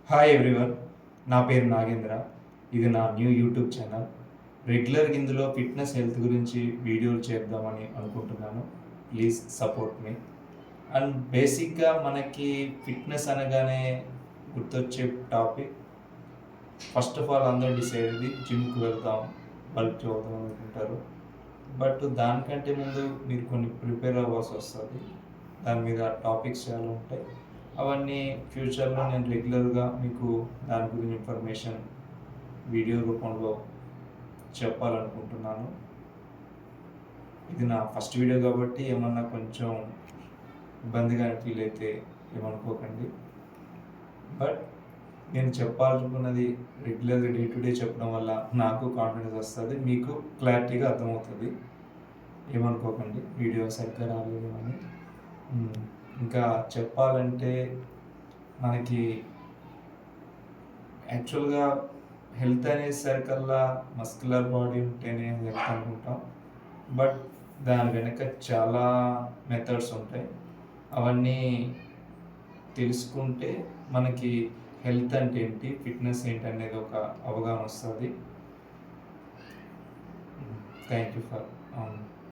Hi everyone, నా పేరు నాగేంద్ర. ఇది నా న్యూ యూట్యూబ్ ఛానల్. రెగ్యులర్గా ఇందులో ఫిట్నెస్ హెల్త్ గురించి వీడియోలు చేద్దామని అనుకుంటున్నాను. Please support me. అండ్ బేసిక్గా మనకి ఫిట్నెస్ అనగానే గుర్తొచ్చే టాపిక్ ఫస్ట్ ఆఫ్ ఆల్ అందరూ డిసైడ్ అయ్యేది జిమ్కి వెళ్దాం, బల్క్ అవుదాం అనుకుంటారు. బట్ దానికంటే ముందు మీరు కొన్ని ప్రిపేర్ అవ్వాల్సి వస్తుంది. దాని మీద టాపిక్స్ చాలా ఉంటాయి. అవన్నీ ఫ్యూచర్లో నేను రెగ్యులర్గా మీకు దాని గురించి ఇన్ఫర్మేషన్ వీడియో రూపంలో చెప్పాలనుకుంటున్నాను. ఇది నా ఫస్ట్ వీడియో కాబట్టి ఏమన్నా కొంచెం ఇబ్బందిగా ఫీల్ అయితే ఏమనుకోకండి. బట్ నేను చెప్పాలనుకున్నది రెగ్యులర్గా డే టు డే చెప్పడం వల్ల నాకు కాన్ఫిడెన్స్ వస్తుంది, మీకు క్లారిటీగా అర్థమవుతుంది. ఏమనుకోకండి వీడియో సరిగ్గా రాలేదు అని. ఇంకా చెప్పాలంటే మనకి యాక్చువల్గా హెల్త్ అనేసరికల్లా మస్కులర్ బాడీ ఉంటేనే హెల్త్ అనుకుంటాం. బట్ దాని వెనక చాలా మెథడ్స్ ఉంటాయి. అవన్నీ తెలుసుకుంటే మనకి హెల్త్ అంటే ఏంటి, ఫిట్నెస్ ఏంటి అనేది ఒక అవగాహన వస్తుంది. Thank you for